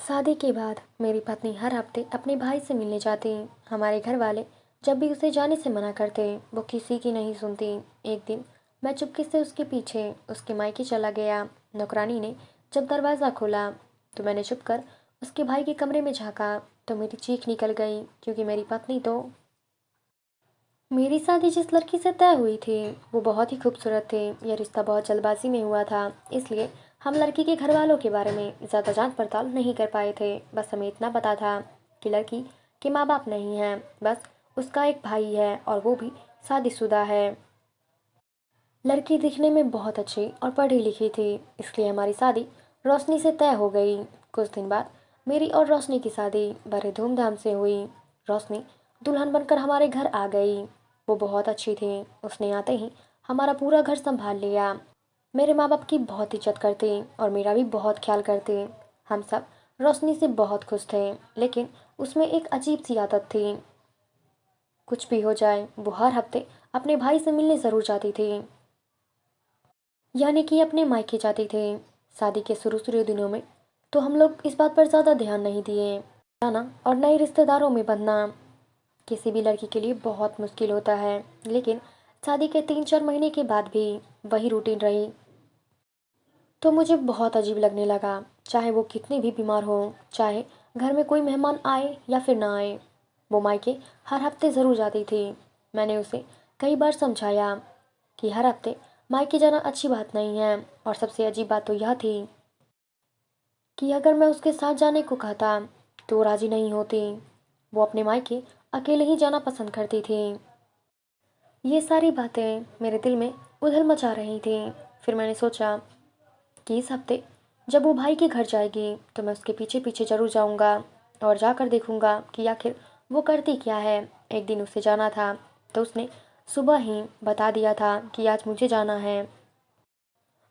शादी के बाद मेरी पत्नी हर हफ्ते अपने भाई से मिलने जाती। हमारे घर वाले जब भी उसे जाने से मना करते, वो किसी की नहीं सुनती। एक दिन मैं चुपके से उसके पीछे उसके मायके चला गया। नौकरानी ने जब दरवाज़ा खोला तो मैंने छुप कर उसके भाई के कमरे में झाँका तो मेरी चीख निकल गई, क्योंकि मेरी शादी जिस लड़की से तय हुई थी वो बहुत ही खूबसूरत थी। यह रिश्ता बहुत जल्दबाजी में हुआ था, इसलिए हम लड़की के घर वालों के बारे में ज़्यादा जांच पड़ताल नहीं कर पाए थे। बस हमें इतना पता था कि लड़की के माँ बाप नहीं हैं, बस उसका एक भाई है और वो भी शादीशुदा है। लड़की दिखने में बहुत अच्छी और पढ़ी लिखी थी, इसलिए हमारी शादी रोशनी से तय हो गई। कुछ दिन बाद मेरी और रोशनी की शादी बड़े धूमधाम से हुई। रोशनी दुल्हन बनकर हमारे घर आ गई। वो बहुत अच्छी थी। उसने आते ही हमारा पूरा घर संभाल लिया। मेरे माँ बाप की बहुत इज्जत करते और मेरा भी बहुत ख्याल करते। हम सब रोशनी से बहुत खुश थे, लेकिन उसमें एक अजीब सी आदत थी। कुछ भी हो जाए, वो हर हफ्ते अपने भाई से मिलने ज़रूर जाती थी, यानी कि अपने मायके जाते थे। शादी के शुरू शुरू दिनों में तो हम लोग इस बात पर ज़्यादा ध्यान नहीं दिए। जाना और नए रिश्तेदारों में बंधना किसी भी लड़की के लिए बहुत मुश्किल होता है, लेकिन शादी के 3-4 महीने के बाद भी वही रूटीन रही तो मुझे बहुत अजीब लगने लगा। चाहे वो कितनी भी बीमार हो, चाहे घर में कोई मेहमान आए या फिर ना आए, वो मायके हर हफ्ते ज़रूर जाती थी। मैंने उसे कई बार समझाया कि हर हफ्ते मायके जाना अच्छी बात नहीं है, और सबसे अजीब बात तो यह थी कि अगर मैं उसके साथ जाने को कहता तो वो राजी नहीं होती। वो अपने मायके अकेले ही जाना पसंद करती थी। ये सारी बातें मेरे दिल में उधल मचा रही थी। फिर मैंने सोचा कि इस हफ्ते जब वो भाई के घर जाएगी तो मैं उसके पीछे पीछे जरूर जाऊंगा और जाकर देखूंगा कि आखिर वो करती क्या है। एक दिन उसे जाना था तो उसने सुबह ही बता दिया था कि आज मुझे जाना है।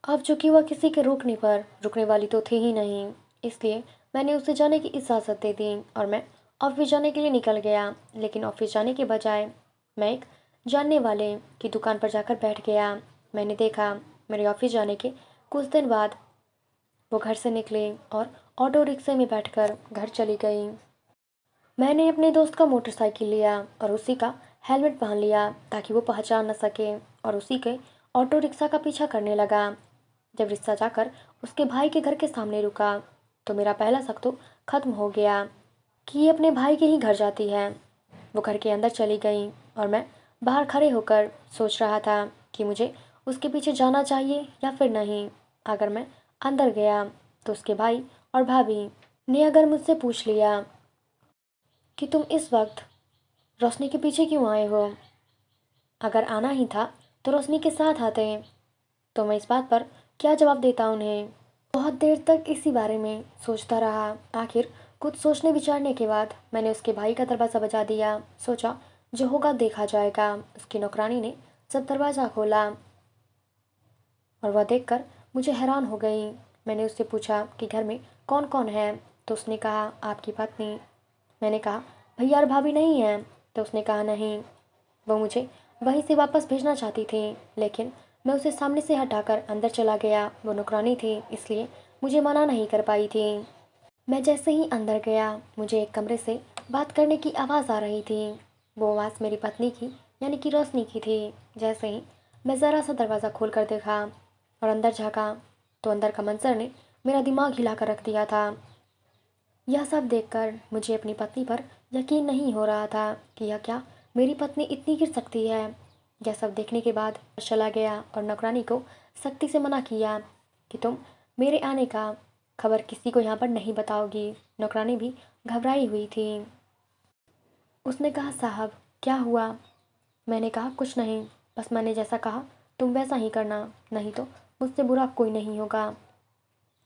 अब चूंकि वह किसी के रोकने पर रुकने वाली तो थी ही नहीं, इसलिए मैंने उसे जाने की इजाज़त दे दी और मैं ऑफिस जाने के लिए निकल गया। लेकिन ऑफिस जाने के बजाय मैं एक जानने वाले की दुकान पर जाकर बैठ गया। मैंने देखा मेरे ऑफिस जाने के कुछ दिन बाद वो घर से निकली और ऑटो रिक्शे में बैठकर घर चली गई। मैंने अपने दोस्त का मोटरसाइकिल लिया और उसी का हेलमेट पहन लिया ताकि वो पहचान न सके, और उसी के ऑटो रिक्शा का पीछा करने लगा। जब रिक्शा जाकर उसके भाई के घर के सामने रुका तो मेरा पहला शक तो खत्म हो गया कि ये अपने भाई के ही घर जाती है। वो घर के अंदर चली गई और मैं बाहर खड़े होकर सोच रहा था कि मुझे उसके पीछे जाना चाहिए या फिर नहीं। अगर मैं अंदर गया तो उसके भाई और भाभी ने अगर मुझसे पूछ लिया कि तुम इस वक्त रोशनी के पीछे क्यों आए हो, अगर आना ही था तो रोशनी के साथ आते, तो मैं इस बात पर क्या जवाब देता उन्हें। बहुत देर तक इसी बारे में सोचता रहा। आखिर कुछ सोचने विचारने के बाद मैंने उसके भाई का दरवाज़ा बजा दिया। सोचा जो होगा देखा जाएगा। उसकी नौकरानी ने जब दरवाज़ा खोला और वह देखकर मुझे हैरान हो गई। मैंने उससे पूछा कि घर में कौन कौन है, तो उसने कहा आपकी पत्नी। मैंने कहा भैया और भाभी नहीं हैं, तो उसने कहा नहीं, वो मुझे वहीं से वापस भेजना चाहती थी, लेकिन मैं उसे सामने से हटाकर अंदर चला गया। वो नौकरानी थी, इसलिए मुझे मना नहीं कर पाई थी। मैं जैसे ही अंदर गया मुझे एक कमरे से बात करने की आवाज़ आ रही थी। वो आवाज़ मेरी पत्नी की यानी कि रोशनी की थी। जैसे ही मैं ज़रा सा दरवाज़ा खोल कर देखा और अंदर झाँका तो अंदर का मंजर ने मेरा दिमाग हिला कर रख दिया था। यह सब देखकर मुझे अपनी पत्नी पर यकीन नहीं हो रहा था कि यह क्या मेरी पत्नी इतनी गिर सकती है। यह सब देखने के बाद चला गया और नौकरानी को सख्ती से मना किया कि तुम मेरे आने का खबर किसी को यहाँ पर नहीं बताओगी। नौकरानी भी घबराई हुई थी। उसने कहा साहब क्या हुआ। मैंने कहा कुछ नहीं, बस मैंने जैसा कहा तुम वैसा ही करना, नहीं तो मुझसे बुरा कोई नहीं होगा।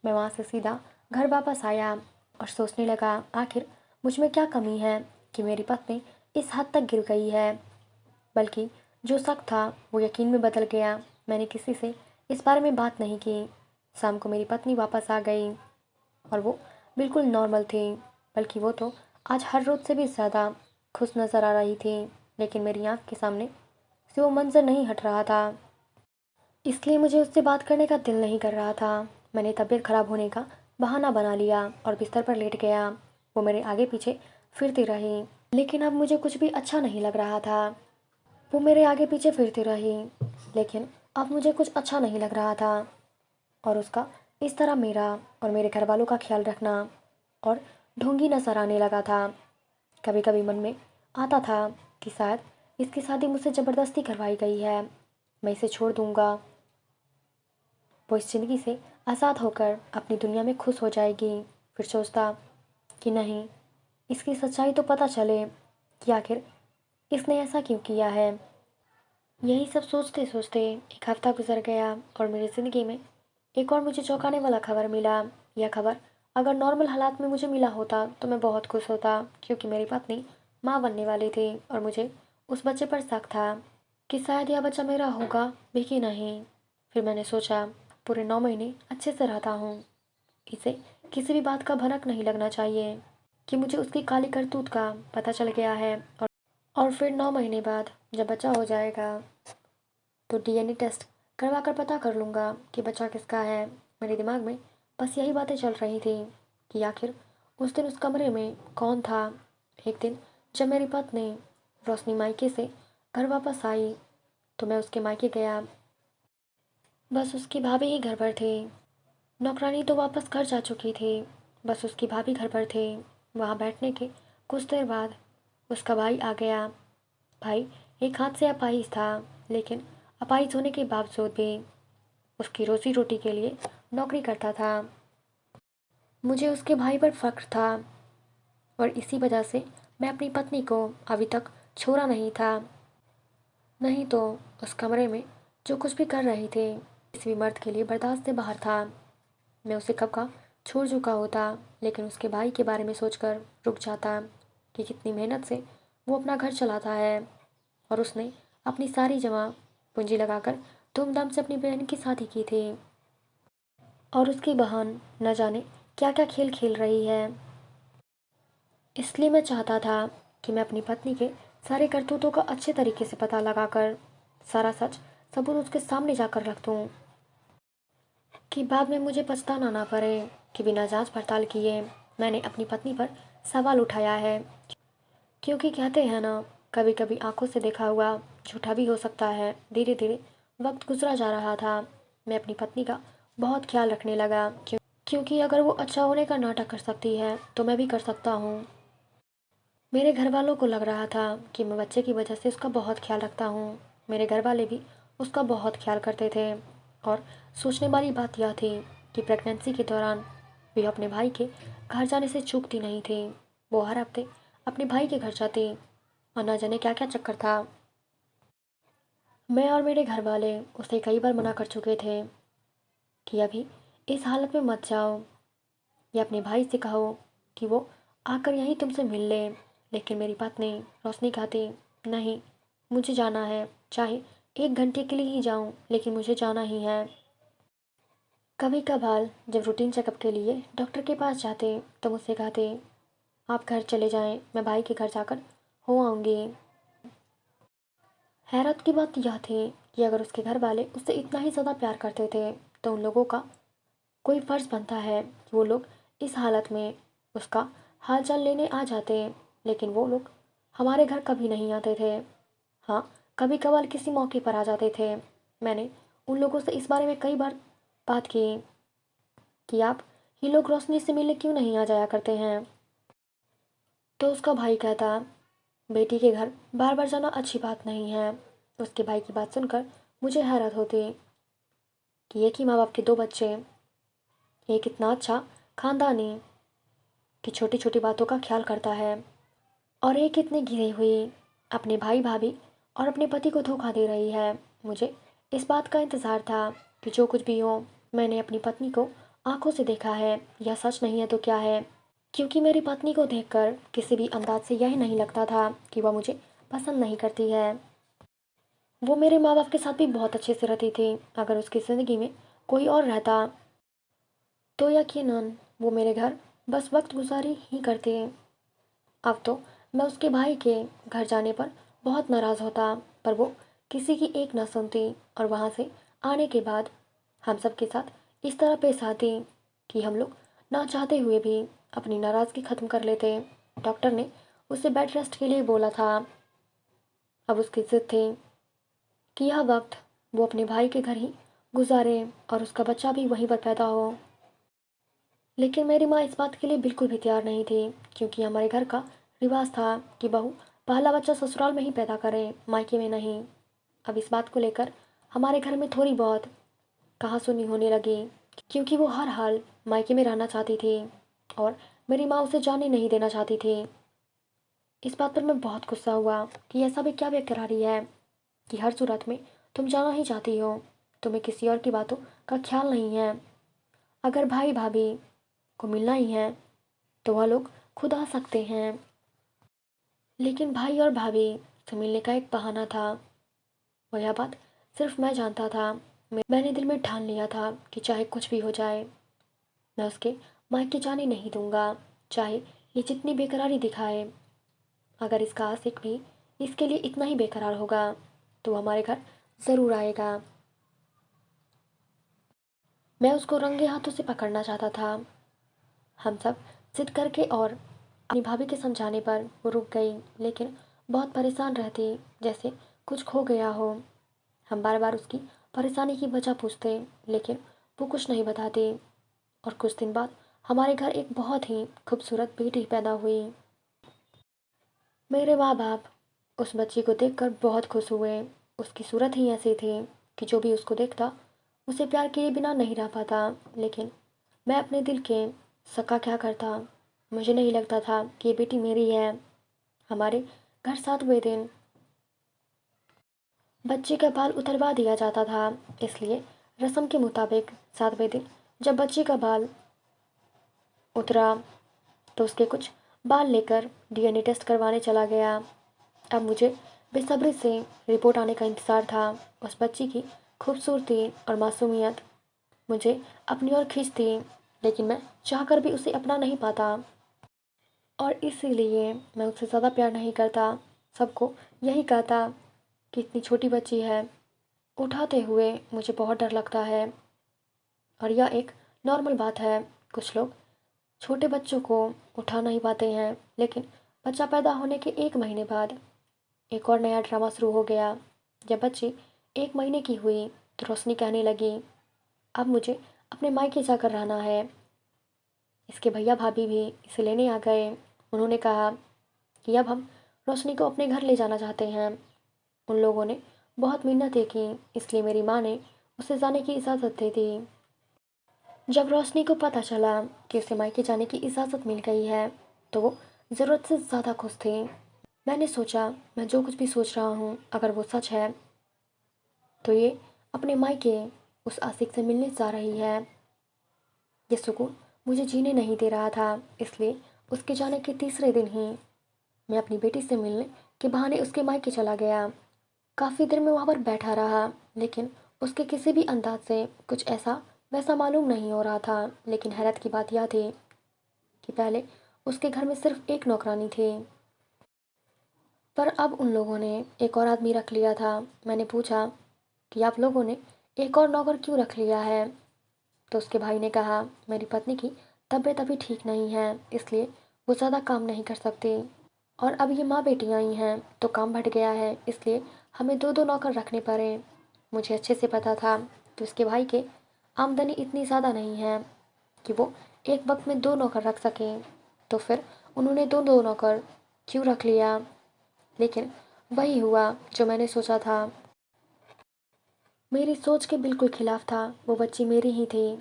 मैं वहाँ से सीधा घर वापस आया और सोचने लगा आखिर मुझ में क्या कमी है कि मेरी पत्नी इस हद तक गिर गई है। बल्कि जो शक था वो यकीन में बदल गया। मैंने किसी से इस बारे में बात नहीं की। शाम को मेरी पत्नी वापस आ गई और वो बिल्कुल नॉर्मल थी, बल्कि वो तो आज हर रोज़ से भी ज़्यादा खुश नज़र आ रही थी। लेकिन मेरी आँख के सामने से वो मंजर नहीं हट रहा था, इसलिए मुझे उससे बात करने का दिल नहीं कर रहा था। मैंने तबीयत खराब होने का बहाना बना लिया और बिस्तर पर लेट गया। वो मेरे आगे पीछे फिरती रही, लेकिन अब मुझे कुछ भी अच्छा नहीं लग रहा था। वो मेरे आगे पीछे फिरती रही, लेकिन अब मुझे कुछ अच्छा नहीं लग रहा था। और उसका इस तरह मेरा और मेरे घर वालों का ख्याल रखना और ढोंगी नजर आने लगा था। कभी कभी मन में आता था कि शायद इसकी शादी मुझसे ज़बरदस्ती करवाई गई है, मैं इसे छोड़ दूंगा, वो इस ज़िंदगी से आज़ाद होकर अपनी दुनिया में खुश हो जाएगी। फिर सोचता कि नहीं, इसकी सच्चाई तो पता चले कि आखिर इसने ऐसा क्यों किया है। यही सब सोचते सोचते एक हफ्ता गुजर गया और मेरी ज़िंदगी में एक और मुझे चौंकाने वाला खबर मिला। यह खबर अगर नॉर्मल हालात में मुझे मिला होता तो मैं बहुत खुश होता, क्योंकि मेरी पत्नी माँ बनने वाली थी और मुझे उस बच्चे पर शक था कि शायद यह बच्चा मेरा होगा भी कि नहीं। फिर मैंने सोचा, पूरे 9 महीने अच्छे से रहता हूँ, इसे किसी भी बात का भनक नहीं लगना चाहिए कि मुझे उसकी काली करतूत का पता चल गया है। और फिर 9 महीने बाद जब बच्चा हो जाएगा तो डीएनए टेस्ट करवा कर पता कर लूँगा कि बच्चा किसका है। मेरे दिमाग में बस यही बातें चल रही थी कि आखिर उस दिन उस कमरे में कौन था। एक दिन जब मेरी पत्नी रोशनी मायके से घर वापस आई तो मैं उसके मायके गया। बस उसकी भाभी ही घर पर थी, नौकरानी तो वापस घर जा चुकी थी। बस उसकी भाभी घर पर थी। वहाँ बैठने के कुछ देर बाद उसका भाई आ गया। भाई एक हाथ से अपाहिज था, लेकिन अपाहिज होने के बावजूद भी उसकी रोजी रोटी के लिए नौकरी करता था। मुझे उसके भाई पर फख्र था और इसी वजह से मैं अपनी पत्नी को अभी तक छोड़ा नहीं था। नहीं तो उस कमरे में जो कुछ भी कर रही थी किसी भी मर्द के लिए बर्दाश्त से बाहर था। मैं उसे कब का छोड़ चुका होता, लेकिन उसके भाई के बारे में सोचकर रुक जाता कि कितनी मेहनत से वो अपना घर चलाता है और उसने अपनी सारी जमा पूंजी लगाकर धूमधाम से अपनी बहन की शादी की थी और उसकी बहन न जाने क्या क्या खेल खेल रही है। इसलिए मैं चाहता था कि मैं अपनी पत्नी के सारे करतूतों का अच्छे तरीके से पता लगाकर सारा सच सबूत उसके सामने जाकर रख दूँ कि बाद में मुझे पछताना ना पड़े कि बिना जांच पड़ताल किए मैंने अपनी पत्नी पर सवाल उठाया है। क्योंकि कहते हैं ना, कभी कभी आंखों से देखा हुआ झूठा भी हो सकता है। धीरे धीरे वक्त गुजरा जा रहा था। मैं अपनी पत्नी का बहुत ख्याल रखने लगा, क्योंकि अगर वो अच्छा होने का नाटक कर सकती है तो मैं भी कर सकता हूँ। मेरे घर वालों को लग रहा था कि मैं बच्चे की वजह से उसका बहुत ख्याल रखता हूँ। मेरे घर वाले भी उसका बहुत ख्याल करते थे। और सोचने वाली बात यह थी कि प्रेगनेंसी के दौरान वे अपने भाई के घर जाने से चूकती नहीं थी। वो हर हफ्ते अपने भाई के घर जाती और न जाने क्या क्या चक्कर था। मैं और मेरे घर वाले उसे कई बार मना कर चुके थे कि अभी इस हालत में मत जाओ, या अपने भाई से कहो कि वो आकर यहीं तुमसे मिल ले। लेकिन मेरी पत्नी रोशनी कहती, नहीं, मुझे जाना है, चाहे 1 घंटे के लिए ही जाऊं, लेकिन मुझे जाना ही है। कभी कभार जब रूटीन चेकअप के लिए डॉक्टर के पास जाते तो मुझसे कहते, आप घर चले जाएं, मैं भाई के घर जाकर हो आऊँगी। हैरत की बात यह थी कि अगर उसके घर वाले उससे इतना ही ज़्यादा प्यार करते थे तो उन लोगों का कोई फ़र्ज़ बनता है कि वो लोग इस हालत में उसका हालचाल लेने आ जाते। लेकिन वो लोग हमारे घर कभी नहीं आते थे। हाँ, कभी कभार किसी मौके पर आ जाते थे। मैंने उन लोगों से इस बारे में कई बार बात की कि आप ये लोग रोशनी से मिलने क्यों नहीं आ जाया करते हैं। तो उसका भाई कहता, बेटी के घर बार बार जाना अच्छी बात नहीं है। उसके भाई की बात सुनकर मुझे हैरत होती कि एक ही माँ बाप के 2 बच्चे, एक इतना अच्छा खानदानी कि छोटी छोटी बातों का ख्याल करता है, और एक इतनी घिरी हुई अपने भाई भाभी और अपने पति को धोखा दे रही है। मुझे इस बात का इंतज़ार था कि जो कुछ भी हो, मैंने अपनी पत्नी को आंखों से देखा है, या सच नहीं है तो क्या है। क्योंकि मेरी पत्नी को देखकर किसी भी अंदाज से यह नहीं लगता था कि वह मुझे पसंद नहीं करती है। वो मेरे माँ बाप के साथ भी बहुत अच्छे से रहती थी। अगर उसकी ज़िंदगी में कोई और रहता तो यकीनन वो मेरे घर बस वक्त गुजारी ही करती। अब तो मैं उसके भाई के घर जाने पर बहुत नाराज़ होता, पर वो किसी की एक ना सुनती और वहाँ से आने के बाद हम सब के साथ इस तरह पेश आती कि हम लोग ना चाहते हुए भी अपनी नाराज़गी ख़त्म कर लेते। डॉक्टर ने उसे बेड रेस्ट के लिए बोला था। अब उसकी ज़िद थी कि यह वक्त वो अपने भाई के घर ही गुजारे और उसका बच्चा भी वहीं पर पैदा हो। लेकिन मेरी माँ इस बात के लिए बिल्कुल भी तैयार नहीं थी, क्योंकि हमारे घर का रिवाज था कि बहू पहला बच्चा ससुराल में ही पैदा करे, मायके में नहीं। अब इस बात को लेकर हमारे घर में थोड़ी बहुत कहासुनी होने लगी, क्योंकि वो हर हाल मायके में रहना चाहती थी और मेरी माँ उसे जाने नहीं देना चाहती थी। इस बात पर मैं बहुत गुस्सा हुआ कि ऐसा भी क्या बेकरारी है कि हर सूरत में तुम जाना ही चाहती हो, तुम्हें किसी और की बातों का ख्याल नहीं है। अगर भाई भाभी को मिलना ही है तो वह लोग खुद आ सकते हैं। लेकिन भाई और भाभी से मिलने का एक बहाना था, और यह बात सिर्फ मैं जानता था। मैंने दिल में ठान लिया था कि चाहे कुछ भी हो जाए, मैं उसके मायके जाने नहीं दूंगा, चाहे ये जितनी बेकरारी दिखाए। अगर इसका आशिक भी इसके लिए इतना ही बेकरार होगा तो वो हमारे घर ज़रूर आएगा। मैं उसको रंगे हाथों से पकड़ना चाहता था। हम सब जिद करके और अपनी भाभी के समझाने पर वो रुक गई, लेकिन बहुत परेशान रहती, जैसे कुछ खो गया हो। हम बार बार उसकी परेशानी की वजह पूछते, लेकिन वो कुछ नहीं बताती। और कुछ दिन बाद हमारे घर एक बहुत ही खूबसूरत बेटी पैदा हुई। मेरे माँ बाप उस बच्ची को देखकर बहुत खुश हुए। उसकी सूरत ही ऐसी थी कि जो भी उसको देखता उसे प्यार किए बिना नहीं रह पाता। लेकिन मैं अपने दिल के सका क्या करता, मुझे नहीं लगता था कि ये बेटी मेरी है। हमारे घर 7वें दिन बच्चे का बाल उतरवा दिया जाता था, इसलिए रस्म के मुताबिक 7वें दिन जब बच्चे का बाल उतरा तो उसके कुछ बाल लेकर डीएनए टेस्ट करवाने चला गया। अब मुझे बेसब्री से रिपोर्ट आने का इंतज़ार था। उस बच्ची की खूबसूरती और मासूमियत मुझे अपनी ओर खींचती, लेकिन मैं चाहकर भी उसे अपना नहीं पाता और इसीलिए मैं उससे ज़्यादा प्यार नहीं करता। सबको यही कहता कि इतनी छोटी बच्ची है, उठाते हुए मुझे बहुत डर लगता है। और यह एक नॉर्मल बात है, कुछ लोग छोटे बच्चों को उठा नहीं पाते हैं। लेकिन बच्चा पैदा होने के 1 महीने बाद एक और नया ड्रामा शुरू हो गया। जब बच्ची 1 महीने की हुई तो रोशनी कहने लगी, अब मुझे अपने मायके जाकर रहना है। इसके भैया भाभी भी इसे लेने आ गए। उन्होंने कहा कि अब हम रोशनी को अपने घर ले जाना चाहते हैं। उन लोगों ने बहुत मिन्नतें की, इसलिए मेरी माँ ने उसे जाने की इजाज़त दे दी। जब रोशनी को पता चला कि उसे मायके जाने की इजाज़त मिल गई है तो वो ज़रूरत से ज़्यादा खुश थी। मैंने सोचा, मैं जो कुछ भी सोच रहा हूँ अगर वो सच है तो ये अपने मायके उस आशिक से मिलने जा रही है। ये सुकून मुझे जीने नहीं दे रहा था, इसलिए उसके जाने के तीसरे दिन ही मैं अपनी बेटी से मिलने के बहाने उसके मायके चला गया। काफ़ी देर में वहाँ पर बैठा रहा, लेकिन उसके किसी भी अंदाज से कुछ ऐसा वैसा मालूम नहीं हो रहा था। लेकिन हैरत की बात यह थी कि पहले उसके घर में सिर्फ एक नौकरानी थी, पर अब उन लोगों ने एक और आदमी रख लिया था। मैंने पूछा कि आप लोगों ने एक और नौकर क्यों रख लिया है? तो उसके भाई ने कहा, मेरी पत्नी की तबीयत अभी ठीक नहीं है, इसलिए वो ज़्यादा काम नहीं कर सकती, और अब ये माँ बेटी आई हैं तो काम बढ़ गया है, इसलिए हमें 2-2 नौकर रखने पड़े। मुझे अच्छे से पता था कि उसके भाई के आमदनी इतनी ज़्यादा नहीं है कि वो एक वक्त में 2 नौकर रख सकें, तो फिर उन्होंने 2-2 नौकर क्यों रख लिया। लेकिन वही हुआ जो मैंने सोचा था। मेरी सोच के बिल्कुल खिलाफ था, वो बच्ची मेरी ही थी।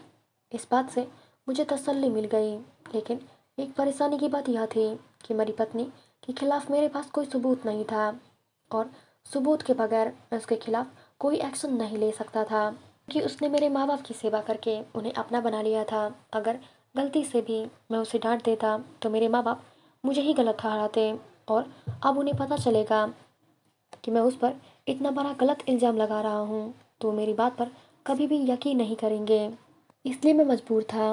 इस बात से मुझे तसल्ली मिल गई। लेकिन एक परेशानी की बात यह थी कि मेरी पत्नी के खिलाफ मेरे पास कोई सबूत नहीं था, और सबूत के बगैर मैं उसके खिलाफ कोई एक्शन नहीं ले सकता था, कि उसने मेरे माँ बाप की सेवा करके उन्हें अपना बना लिया था। अगर गलती से भी मैं उसे डांट देता तो मेरे माँ बाप मुझे ही गलत ठहराते, और अब उन्हें पता चलेगा कि मैं उस पर इतना बड़ा गलत इल्ज़ाम लगा रहा हूँ तो वो मेरी बात पर कभी भी यकीन नहीं करेंगे। इसलिए मैं मजबूर था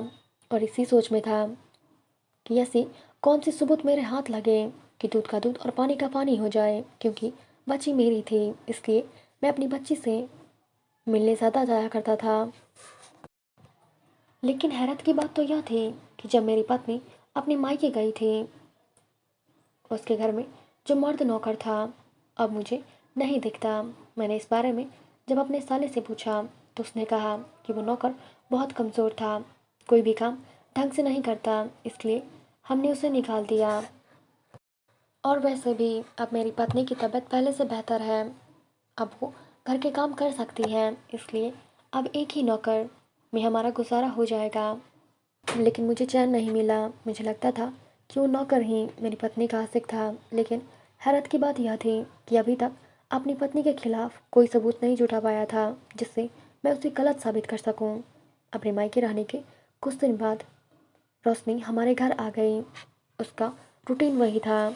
और इसी सोच में था कि ऐसी कौन सी सबूत मेरे हाथ लगे कि दूध का दूध और पानी का पानी हो जाए, क्योंकि बच्ची मेरी थी, इसलिए मैं अपनी बच्ची से मिलने ज़्यादा जाया करता था। लेकिन हैरत की बात तो यह थी कि जब मेरी पत्नी अपनी मायके गई थी, उसके घर में जो मर्द नौकर था अब मुझे नहीं दिखता। मैंने इस बारे में जब अपने साले से पूछा तो उसने कहा कि वो नौकर बहुत कमज़ोर था, कोई भी काम ढंग से नहीं करता, इसलिए हमने उसे निकाल दिया। और वैसे भी अब मेरी पत्नी की तबीयत पहले से बेहतर है, अब वो घर के काम कर सकती है, इसलिए अब एक ही नौकर में हमारा गुजारा हो जाएगा। लेकिन मुझे चैन नहीं मिला, मुझे लगता था कि वो नौकर ही मेरी पत्नी का आशिक था। लेकिन हैरत की बात यह थी कि अभी तक अपनी पत्नी के खिलाफ कोई सबूत नहीं जुटा पाया था जिससे मैं उसे गलत साबित कर सकूं। अपने मायके रहने के कुछ दिन बाद रोशनी हमारे घर आ गई। उसका रूटीन वही था,